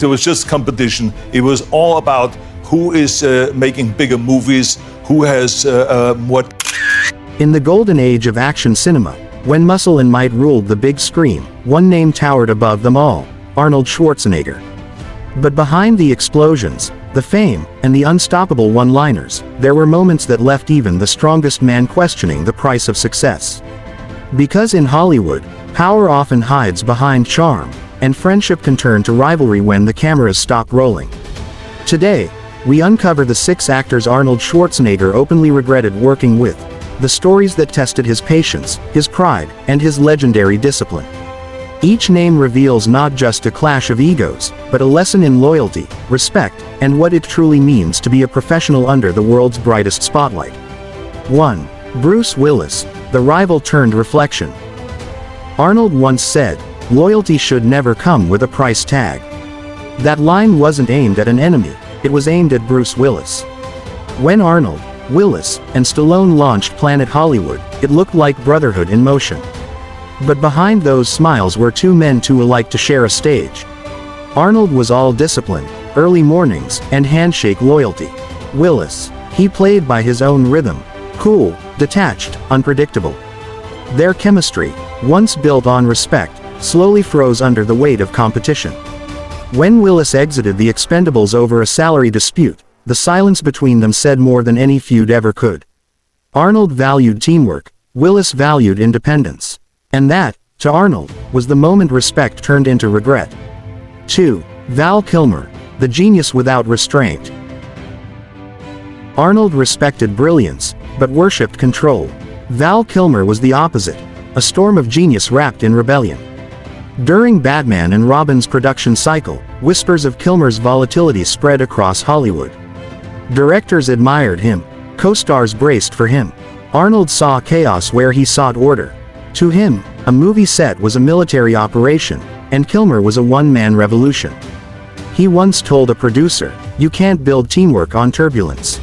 There was just competition. It was all about who is making bigger movies, who has what. In the golden age of action cinema, when muscle and might ruled the big screen, one name towered above them all: Arnold Schwarzenegger. But behind the explosions, the fame, and the unstoppable one-liners, there were moments that left even the strongest man questioning the price of success. Because in Hollywood, power often hides behind charm, and friendship can turn to rivalry when the cameras stop rolling. Today, we uncover the 6 actors Arnold Schwarzenegger openly regretted working with, the stories that tested his patience, his pride, and his legendary discipline. Each name reveals not just a clash of egos, but a lesson in loyalty, respect, and what it truly means to be a professional under the world's brightest spotlight. 1. Bruce Willis, the rival turned reflection. Arnold once said, "Loyalty should never come with a price tag." That line wasn't aimed at an enemy, it was aimed at Bruce Willis. When Arnold, Willis, and Stallone launched Planet Hollywood, it looked like brotherhood in motion. But behind those smiles were 2 men too alike to share a stage. Arnold was all discipline, early mornings, and handshake loyalty. Willis, he played by his own rhythm, cool, detached, unpredictable. Their chemistry, once built on respect, slowly froze under the weight of competition. When Willis exited the Expendables over a salary dispute, the silence between them said more than any feud ever could. Arnold valued teamwork, Willis valued independence. And that, to Arnold, was the moment respect turned into regret. 2. Val Kilmer, the genius without restraint. Arnold respected brilliance, but worshipped control. Val Kilmer was the opposite, a storm of genius wrapped in rebellion. During Batman and Robin's production cycle, whispers of Kilmer's volatility spread across Hollywood. Directors admired him, co-stars braced for him. Arnold saw chaos where he sought order. To him, a movie set was a military operation, and Kilmer was a one-man revolution. He once told a producer, "You can't build teamwork on turbulence."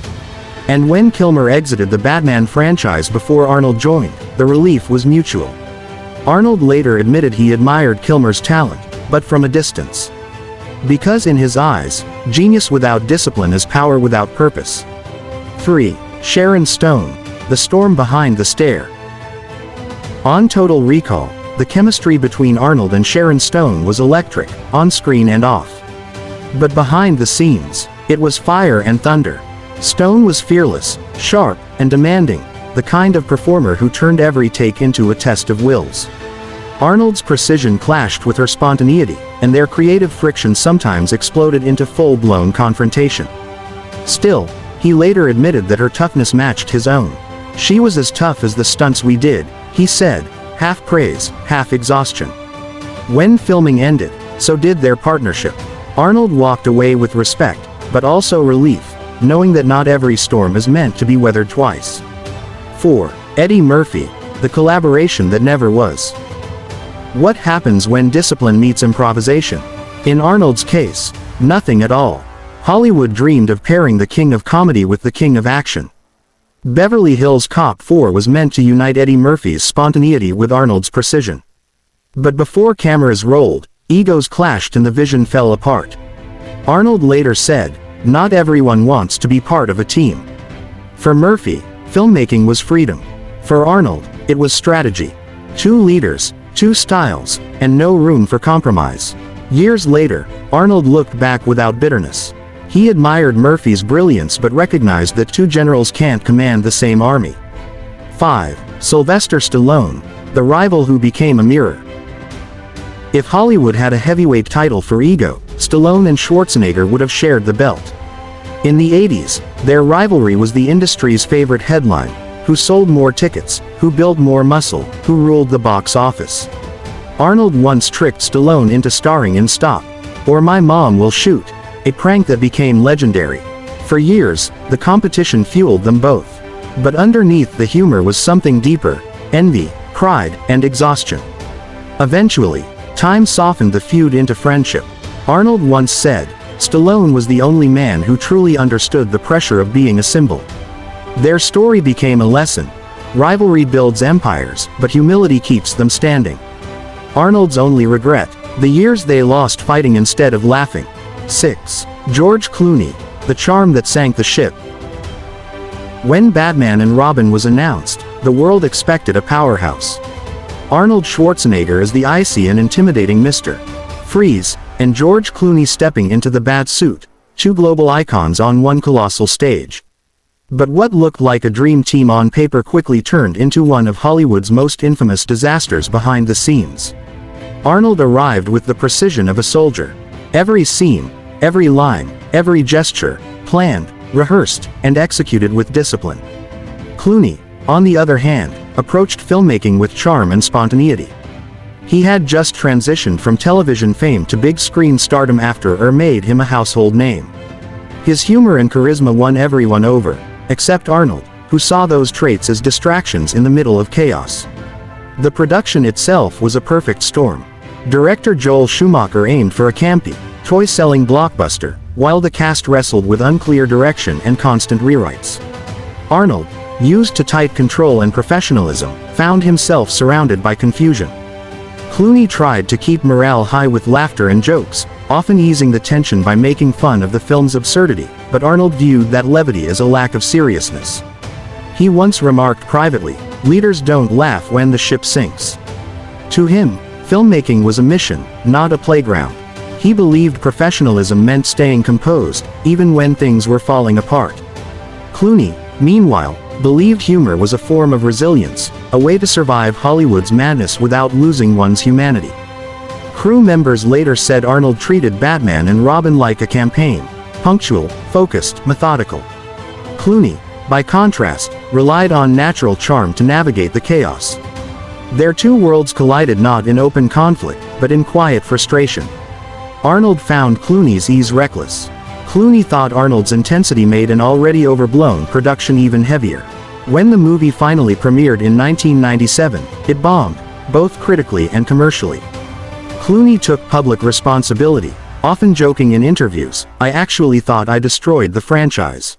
And when Kilmer exited the Batman franchise before Arnold joined, the relief was mutual. Arnold later admitted he admired Kilmer's talent, but from a distance. Because in his eyes, genius without discipline is power without purpose. 3. Sharon Stone, the storm behind the stare. On Total Recall, the chemistry between Arnold and Sharon Stone was electric, on screen and off. But behind the scenes, it was fire and thunder. Stone was fearless, sharp, and demanding, the kind of performer who turned every take into a test of wills. Arnold's precision clashed with her spontaneity, and their creative friction sometimes exploded into full-blown confrontation. Still, he later admitted that her toughness matched his own. "She was as tough as the stunts we did," he said, half praise, half exhaustion. When filming ended, so did their partnership. Arnold walked away with respect, but also relief, knowing that not every storm is meant to be weathered twice. 4. Eddie Murphy, the collaboration that never was. What happens when discipline meets improvisation? In Arnold's case, nothing at all. Hollywood dreamed of pairing the king of comedy with the king of action. Beverly Hills Cop 4 was meant to unite Eddie Murphy's spontaneity with Arnold's precision. But before cameras rolled, egos clashed and the vision fell apart. Arnold later said, "Not everyone wants to be part of a team." For Murphy, filmmaking was freedom. For Arnold, it was strategy. 2 leaders, 2 styles, and no room for compromise. Years later, Arnold looked back without bitterness. He admired Murphy's brilliance but recognized that 2 generals can't command the same army. 5. Sylvester Stallone, the rival who became a mirror. If Hollywood had a heavyweight title for ego, Stallone and Schwarzenegger would have shared the belt. In the 80s, their rivalry was the industry's favorite headline: who sold more tickets, who built more muscle, who ruled the box office. Arnold once tricked Stallone into starring in Stop, or My Mom Will Shoot, a prank that became legendary. For years, the competition fueled them both. But underneath the humor was something deeper: envy, pride, and exhaustion. Eventually, time softened the feud into friendship. Arnold once said, "Stallone was the only man who truly understood the pressure of being a symbol." Their story became a lesson. Rivalry builds empires, but humility keeps them standing. Arnold's only regret: the years they lost fighting instead of laughing. 6. George Clooney, the charm that sank the ship. When Batman and Robin was announced, the world expected a powerhouse. Arnold Schwarzenegger as the icy and intimidating Mr. Freeze, and George Clooney stepping into the bat suit, two global icons on one colossal stage. But what looked like a dream team on paper quickly turned into one of Hollywood's most infamous disasters behind the scenes. Arnold arrived with the precision of a soldier. Every scene, every line, every gesture, planned, rehearsed, and executed with discipline. Clooney, on the other hand, approached filmmaking with charm and spontaneity. He had just transitioned from television fame to big screen stardom after made him a household name. His humor and charisma won everyone over, except Arnold, who saw those traits as distractions in the middle of chaos. The production itself was a perfect storm. Director Joel Schumacher aimed for a campy, toy-selling blockbuster, while the cast wrestled with unclear direction and constant rewrites. Arnold, used to tight control and professionalism, found himself surrounded by confusion. Clooney tried to keep morale high with laughter and jokes, often easing the tension by making fun of the film's absurdity, but Arnold viewed that levity as a lack of seriousness. He once remarked privately, "Leaders don't laugh when the ship sinks." To him, filmmaking was a mission, not a playground. He believed professionalism meant staying composed, even when things were falling apart. Clooney, meanwhile, believed humor was a form of resilience, a way to survive Hollywood's madness without losing one's humanity. Crew members later said Arnold treated Batman and Robin like a campaign, punctual, focused, methodical. Clooney, by contrast, relied on natural charm to navigate the chaos. Their two worlds collided not in open conflict, but in quiet frustration. Arnold found Clooney's ease reckless. Clooney thought Arnold's intensity made an already overblown production even heavier. When the movie finally premiered in 1997, it bombed, both critically and commercially. Clooney took public responsibility, often joking in interviews, "I actually thought I destroyed the franchise."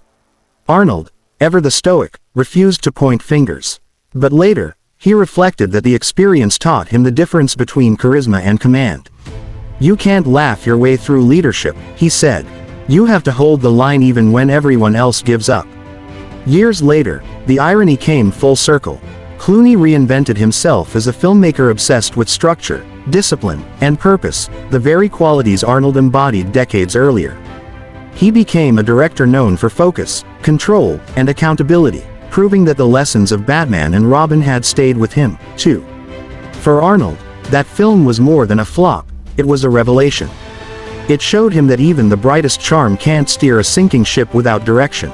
Arnold, ever the stoic, refused to point fingers. But later, he reflected that the experience taught him the difference between charisma and command. "You can't laugh your way through leadership," he said. "You have to hold the line even when everyone else gives up." Years later, the irony came full circle. Clooney reinvented himself as a filmmaker obsessed with structure, discipline, and purpose, the very qualities Arnold embodied decades earlier. He became a director known for focus, control, and accountability, proving that the lessons of Batman and Robin had stayed with him, too. For Arnold, that film was more than a flop, it was a revelation. It showed him that even the brightest charm can't steer a sinking ship without direction.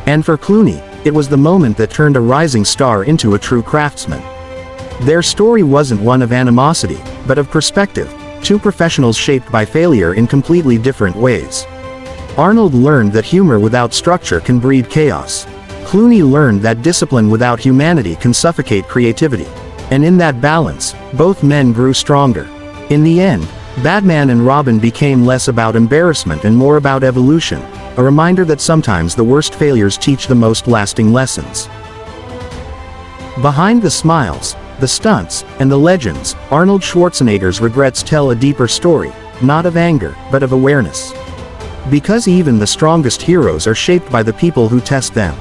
And for Clooney, it was the moment that turned a rising star into a true craftsman. Their story wasn't one of animosity, but of perspective, two professionals shaped by failure in completely different ways. Arnold learned that humor without structure can breed chaos. Clooney learned that discipline without humanity can suffocate creativity. And in that balance, both men grew stronger. In the end, Batman and Robin became less about embarrassment and more about evolution, a reminder that sometimes the worst failures teach the most lasting lessons. Behind the smiles, the stunts, and the legends, Arnold Schwarzenegger's regrets tell a deeper story, not of anger, but of awareness. Because even the strongest heroes are shaped by the people who test them.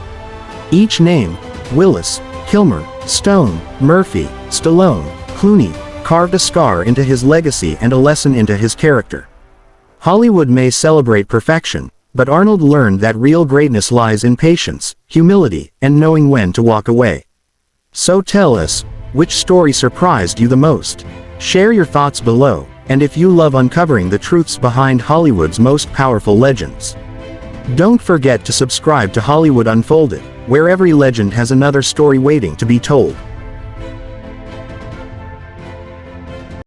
Each name, Willis, Kilmer, Stone, Murphy, Stallone, Clooney, carved a scar into his legacy and a lesson into his character. Hollywood may celebrate perfection, but Arnold learned that real greatness lies in patience, humility, and knowing when to walk away. So tell us, which story surprised you the most? Share your thoughts below, and if you love uncovering the truths behind Hollywood's most powerful legends. Don't forget to subscribe to Hollywood Unfolded, where every legend has another story waiting to be told.